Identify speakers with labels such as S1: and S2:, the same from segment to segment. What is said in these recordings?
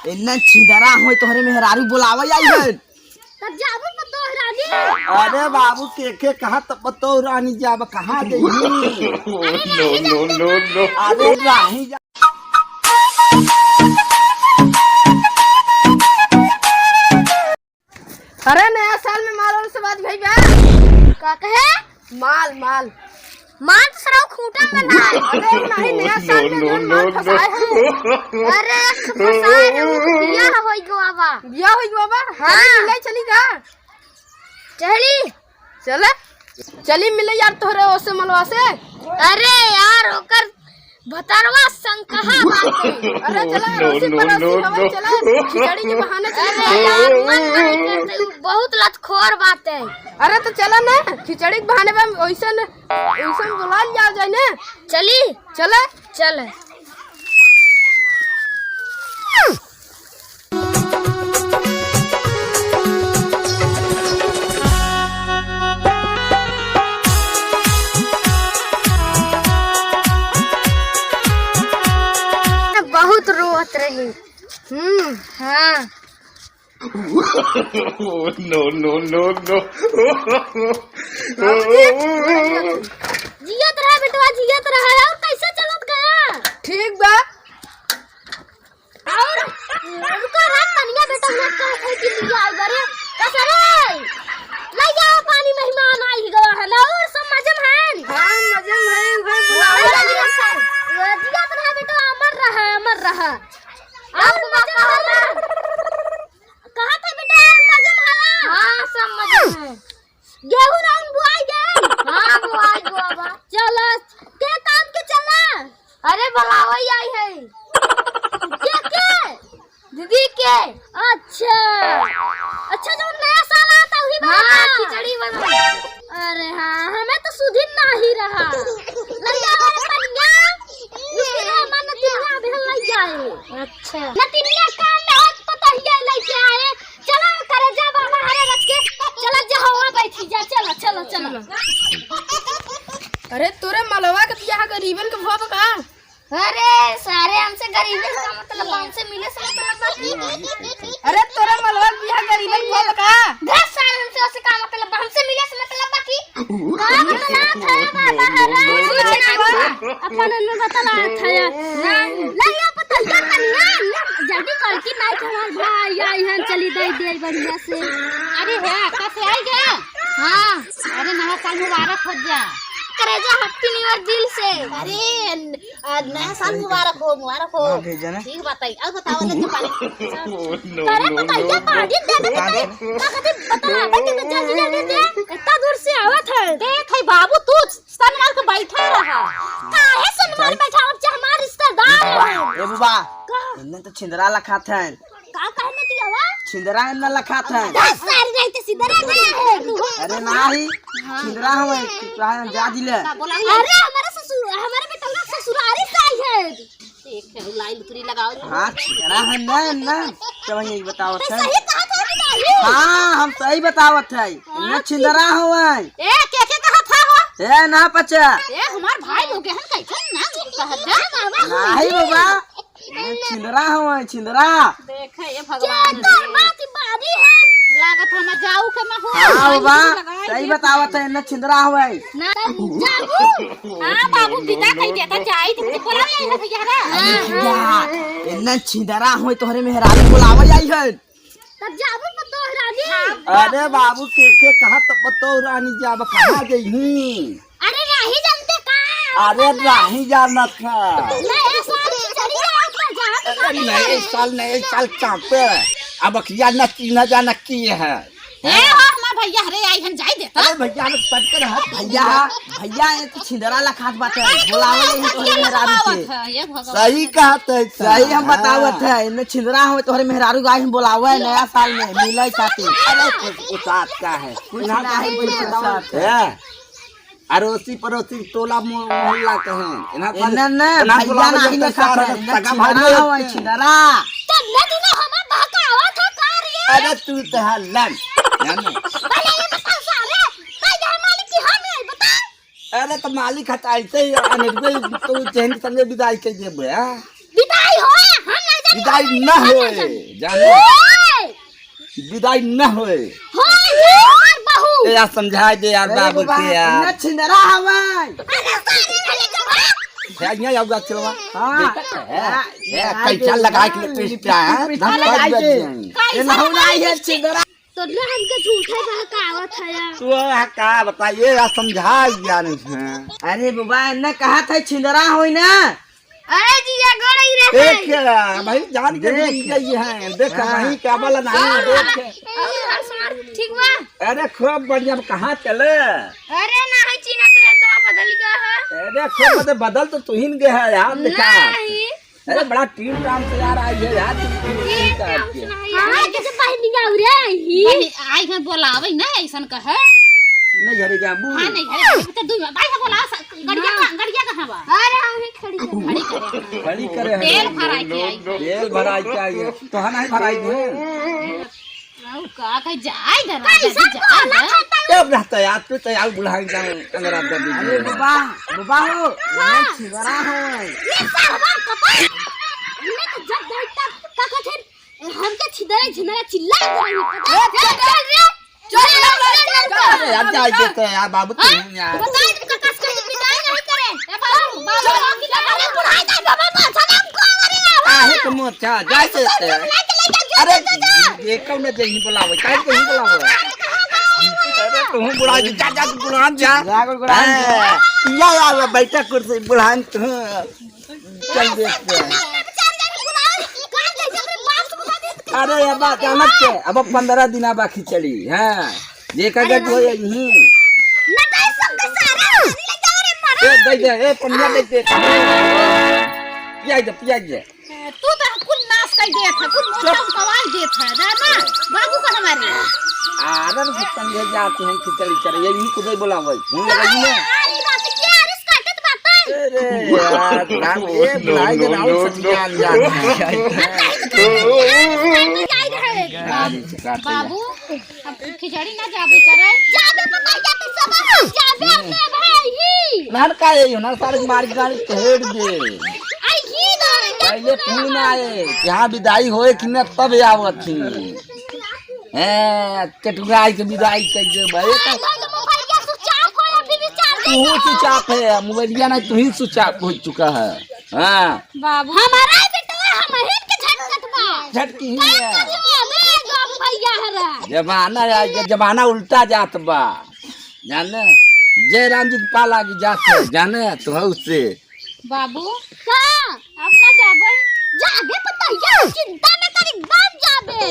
S1: इन्ना छिंदरा होय तोहरे मेहरारू बुलावे आई है।
S2: तब जाबू पतो रानी।
S1: अरे बाबू के कहा तब पतो रानी जाब कहाँ गई।
S3: No, no, no, no.
S1: अरे राही जा।
S4: अरे नया साल में माल से बात भाई बा
S2: का कहे
S4: माल माल
S2: मां तो सराव खूंटा में बना है।
S4: अरे नहीं नया साल में जो माल फसाए है।
S2: अरे फसाए है वो बियाह होई गवाबा।
S4: बिया हुई बाबा
S2: हाँ।
S4: मिले चली का
S2: चली
S4: चले चली मिले यार तोहरे ओसे मलवा से।
S2: अरे यार ओकर भतरवा संग कहां बाटे।
S4: अरे चला
S3: No,
S4: रोसी
S3: no,
S4: पड़ोसी
S3: no,
S4: हवे
S3: no.
S4: चला खिचड़ी के बहाने
S2: अरे
S4: चले।
S2: यार मन नहीं करते उ बहुत लतखोर बात है।
S4: अरे तो चला ना खिचड़ी के बहाने पे ओइसन बुला जा जाए ना।
S2: चली
S4: चले
S2: चल बहुत रोत रही। हाँ
S3: No, no, no, no.
S2: जियत रहा बेटवा जियत रहा। और कैसे चलत गया।
S4: ठीक बा
S2: और रुको रे तनिया बेटा मैं कह के लिया आई बरे कसरे ले जाओ पानी मेहमान आई गवा है ना। और सब मजे में है।
S4: हाँ मजे में
S2: जिया रहा बेटा अमर रहा आपको मजे में कहा था बेटा मजे में है। हां सब मजे में। गेहूं राउंड बुआई गए। हां बुआई बाबा चलो के काम के चला। अरे बुलावई आई है के दीदी के। अच्छा अच्छा जो नया साल आता वही बना। हां खिचड़ी बना। अरे हां हमें तो सुधिन नहीं रहा। ले जाओ पनिया इसके मन तिनिया भेल ले जाए। अच्छा नतिनिया काम में हाथ पता ही ले के आए। चलो करे जा बाबा हरे रख के चलो जा हवा बैठी जा। चलो चलो चलो।
S4: अरे तोरे मलवा के बियाह गरीबन के भव का।
S2: अरे सारे हमसे गरीबी का मतलब हमसे मिले से मतलब बाकी।
S4: अरे तोरे मलवा के बियाह गरीबन के भव का।
S2: 10 साल हमसे उससे का मतलब हमसे मिले से मतलब बाकी। का मतलब था बाबा अपन ने बतला था। नहीं आप पता ना जल्दी करके नहीं हमार भाई आई हम चली दे दे बढ़िया से। अरे है कैसे आई गया। हां अरे नया साल मुबारक हो जा। करेजा हैप्पी न्यू ईयर दिल से। अरे नया साल मुबारक हो ठीक बताई। अब बताओ ना पानी अरे बताइए पानी दे दे कहते बता बेटे तो जल्दी जल्दी दे। इतना दूर से आवत है। देख है बाबू तू सनमार के बैठा रहा। काहे सनमार बैठा अब हमार रिश्तेदार है।
S1: ए बाबा इन्ने तो छिंदरा लखात है।
S2: का कहने दिया वा
S1: छिंदरा इन्ना लखात है।
S2: 10 साल रहते सीधा रह गए है।
S1: अरे नहीं छिंदरा हमें जा दिले।
S2: अरे हमारे ससुर हमारे बेटा का ससुरारी से आई है। देख है लाई लुतरी लगाओ।
S1: हाँ छिंदरा है ना तो यही बतावत है।
S2: सही कहा था बेटा।
S1: हाँ हम सही बतावत है। इन्ना छिंदरा हुआ
S2: ए के कहा था हो।
S1: ए ना पचा
S2: ए हमार भाई लोग हैं कैसे ना कहत जा
S1: नहीं बाबा छिंदरा हुआ छिंदरा।
S2: देख ये भगवान बात बारी है लागत हम जाऊ के मैं हो।
S1: हाँ बाबा सही बतावत है इन्ना छिंदरा हुआ
S2: ना जाऊ। हां बाबू विदा कह देता चाहे तो बोला नहीं है भैया रे।
S1: इन्ना छिंदरा हुआ तोहरे मेहरारू बुलावे आई है।
S2: तब जाबू पतो रानी।
S1: अरे बाबू के कहा तब पतो रानी जाब कहाँ गई।
S2: अरे नहीं जानते का।
S1: अरे राही जाना था।
S2: नया साल की चली जा
S1: नए साल चापे अब अखिया नक्की न जाना की है।
S2: ए हमार भैया हरे आई हम जाई देता।
S1: अरे भैया ने पटकर है भैया ये तो छिंदरा लखात बात है बुलावे नहीं तोहरे मेहरारू के।
S2: ये भगवान
S1: सही कहत है सही हम बतावत है इन्ने छिंदरा हो तोहरे मेहरारू गाय हम बुलावे नया साल में मिले खातिर। अरे उसात का है ना काहे उसात है। अड़ोसी पड़ोसी टोला मोहल्ला के हैं इना भैया नहीं लखात है छिंदरा हो छिंदरा।
S2: तन्ने दिन हमार बहकावा था कार ये।
S1: अरे तू तो हल्लन
S2: भैया ये बता सारे भैया मालिक की हम है बता।
S1: अरे तो मालिक हटाइते अनेक तो चैन संगे विदाई के जेबे।
S2: विदाई हो हम नहीं
S1: विदाई न होए जाने विदाई न होए यार समझा दे यार बाबू के यार छिंदरा हवाई यहाँ आऊँगा चलवा हाँ कैसा लगा के पिस्ता है
S2: तो ना हमके झूठे कहावत है यार
S1: तो का बताइए यार समझा यार अरे बाबा ने कहा था छिंदरा होई ना
S2: अरे जीजा गड़ई रे
S1: देख भाई जान के गई है देख वहीं का वाला नहीं देख
S2: ठीक बा
S1: अरे खूब बढ़िया कहाँ चले
S2: अरे नहीं चिन्हत रे तो बदल गया है
S1: अरे खूब बदल तो तू ही गए है यार देखा
S2: नहीं
S1: अरे बड़ा टीम काम से यार आई है यार
S2: हां कैसे पहन गया रे ही आई है बोलावे ना ऐसन कहे
S1: नहीं हरे जाबू
S2: हां नहीं हरे तो दू भाई बोला गड़िया कहां बा अरे हम खड़ी करे तेल भराई के आई
S1: तेल भराई के आई तो है नहीं भराई दे
S2: का कह जाए घर
S1: कब रहता यार तू तो यार बुढ़ाई जाए अंगरा दे दी अरे बाबा हो छिवरा हो
S2: ये साहब कपा हमने तो जब देखता का थे हमके छिदरे झिमरा चिल्ला रही
S1: चल यार जाए देते यार बाबू तू यार
S2: बता ककस के पिटाई नहीं करे ए बाबू बाबू की लगा बुढ़ाई का बाबा पाछा हमको अरे
S1: आहे तो मोचा जाए देते अरे ये कौन ने नहीं बुलावे काहे को नहीं बुलावे अरे तू बुढ़ा जा जा बुढ़ान जा या बैठा कुर्सी बुढ़ान तू चल देखते अरे अब अचानक के अब 15 दिन बाकी चली हां देखा गट हो यही
S2: ना दे सब के सारा ले जा रे मारा
S1: ए दे दे ए पनिया दे दे पियाज दे
S2: तू तो कुल नाश कर दिया था कुल मोटा कवाल दे था ना बाबू का हमारे
S1: आदर संगे जाते हैं खिचड़ी करे यही को नहीं बुलावे हूं लगी ने
S2: आई बात क्या रिस काटत बात
S1: अरे यार नाम ए बुलाई के नाम सचियान
S2: बाबू अब खिचड़ी ना जाबे करे जाबे बताइए तो सब जाबे अपने भाई ही
S1: नार का ये ना सारे मार गाड़ी हेड दे
S2: आई ही ना
S1: पहले फोन आए यहां विदाई होए कि न तब आवत थी चटुराई के विदाई कर दे भाई
S2: मोबाइल क्या स्विच ऑफ हो अभी भी चार्ज
S1: तू स्विच ऑफ है मोबाइलिया ना तू ही स्विच ऑफ हो चुका है हां
S2: बाबू हमारा बेटा हम ही के झटकत बा
S1: झटकी ही है
S2: बाबू भैया है
S1: जमाना उल्टा जात बा जाने जयराम जी के पाला की जात है जाने तो है उससे
S2: बाबू का अब ना जाबे जाबे बताइए चिंता न करी बात जाबे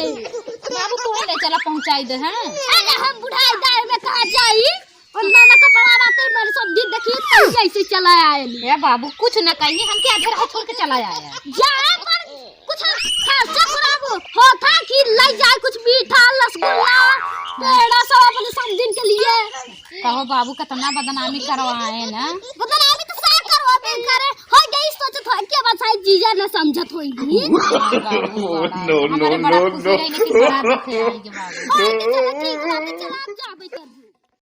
S2: बाबू तो ले चला पहुंचाई दे हैं अरे हम बुढ़ाई दार में कहां जाई और नाना का पड़ा बात मेरे सब दिन देखिए कैसे ऐसे चला आए ए बाबू कुछ न कहिए हम के आधे राह छोड़ के चला आया जा पर कुछ खर्चा कराबो होता कि ले जाए कुछ मीठा रसगुल्ला पेड़ा सब अपने सब दिन के लिए कहो बाबू कितना बदनामी करवाए ना बदनामी तो सारा करवाबे करे हो गई सोचत हो के बात शायद जीजा न समझत होई
S3: no, no, no, no.
S2: बड़ा दुख है आई के बाबू चलो ठीक है चला जाबे कर